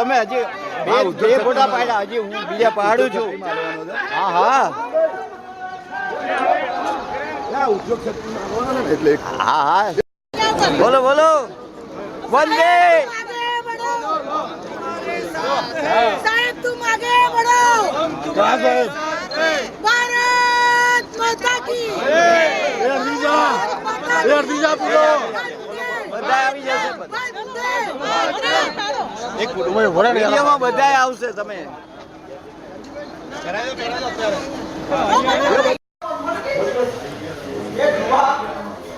તમે હજી બે ફોટા પાડ્યા, હજી હું બીજા પાડું છું. હા હા એટલે હા હા બોલો બોલો. વંદે साहेब तुम आगे बढ़ो। भारत माता की બધા આવી જશે. વિડીયોમાં બધા આવશે. તમે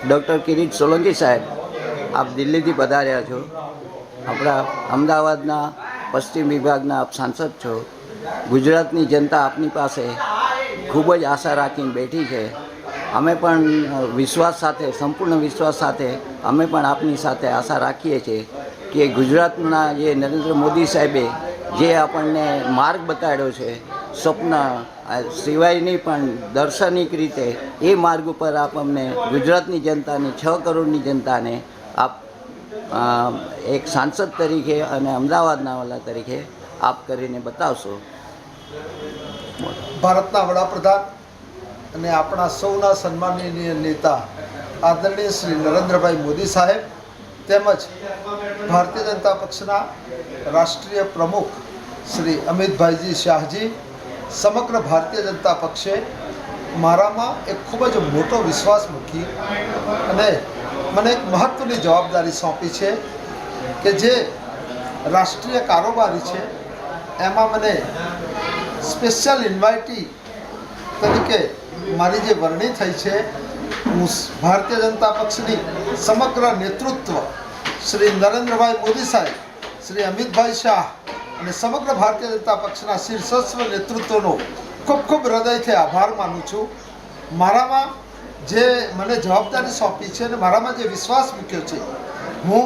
ડૉક્ટર કિરીટ સોલંકી સાહેબ, આપ દિલ્હીથી પધાર્યા છો. આપણા અમદાવાદના પશ્ચિમ વિભાગના આપ સાંસદ છો. ગુજરાતની જનતા આપની પાસે ખૂબ જ આશા રાખીને બેઠી છે. અમે પણ વિશ્વાસ સાથે, સંપૂર્ણ વિશ્વાસ સાથે અમે પણ આપની સાથે આશા રાખીએ છીએ કે ગુજરાતના જે નરેન્દ્ર મોદી સાહેબે જે આપણને માર્ગ બતાડ્યો છે, સ્વપ્ન સિવાયની પણ દર્શનિક રીતે એ માર્ગ ઉપર આપ અમને ગુજરાતની જનતાની 6 કરોડની જનતાને આપ એક સાંસદ તરીકે અને અમદાવાદના વાલા તરીકે આપ કરીને બતાવશો. ભારતના વડાપ્રધાન અને આપણા સૌના સન્માનનીય નેતા આદરણીય શ્રી નરેન્દ્રભાઈ મોદી સાહેબ તેમજ ભારતીય જનતા પક્ષના રાષ્ટ્રીય પ્રમુખ શ્રી અમિતભાઈજી શાહજી, સમગ્ર ભારતીય જનતા પક્ષે મારામાં એક ખૂબ જ મોટો વિશ્વાસ મૂકી અને મને એક મહત્ત્વની જવાબદારી સોંપી છે કે જે રાષ્ટ્રીય કારોબારી છે એમાં મને સ્પેશિયલ ઇન્વાઇટી તરીકે મારી જે વરણી થઈ છે, હું ભારતીય જનતા પક્ષની સમગ્ર નેતૃત્વ શ્રી નરેન્દ્રભાઈ મોદી સાહેબ, શ્રી અમિતભાઈ શાહ અને સમગ્ર ભારતીય જનતા પક્ષના શીર્ષસ્વ નેતૃત્વનો ખૂબ ખૂબ હૃદયથી આભાર માનું છું. મારામાં જે મને જવાબદારી સોંપી છે અને મારામાં જે વિશ્વાસ મૂક્યો છે, હું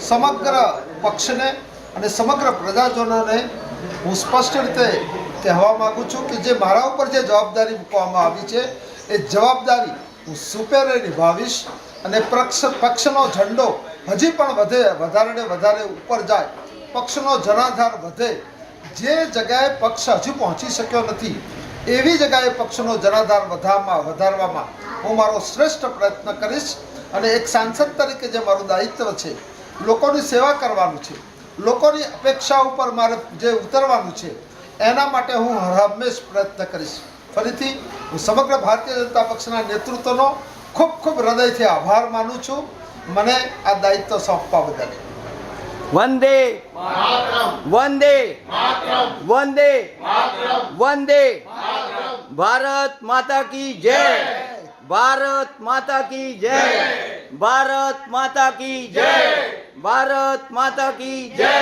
સમગ્ર પક્ષને અને સમગ્ર પ્રજાજનોને હું સ્પષ્ટ રીતે કહેવા માગું છું કે જે મારા ઉપર જે જવાબદારી મૂકવામાં આવી છે એ જવાબદારી હું સુપેરે નિભાવીશ અને પક્ષનો ઝંડો હજી પણ વધારે ને વધારે ઉપર જાય, પક્ષનો જનાધાર વધે. જે જગ્યાએ પક્ષ હજુ પહોંચી શક્યો નથી એવી જગ્યાએ પક્ષનો જનાધાર વધારવામાં હું મારો શ્રેષ્ઠ પ્રયત્ન કરીશ. અને એક સાંસદ તરીકે જે મારું દાયિત્વ છે, લોકોની સેવા કરવાનું છે, લોકોની અપેક્ષા ઉપર મારે જે ઉતરવાનું છે, એના માટે હું હંમેશ પ્રયત્ન કરીશ. ફરીથી હું સમગ્ર ભારતીય જનતા પક્ષના નેતૃત્વનો ખૂબ ખૂબ હૃદયથી આભાર માનું છું મને આ દાયિત્વ સોંપવા બદલ. વંદે વંદે વંદે વંદે. ભારત માતા કી જય. ભારત માતા કી જય. ભારત માતા કી જય. ભારત માતા કી જય.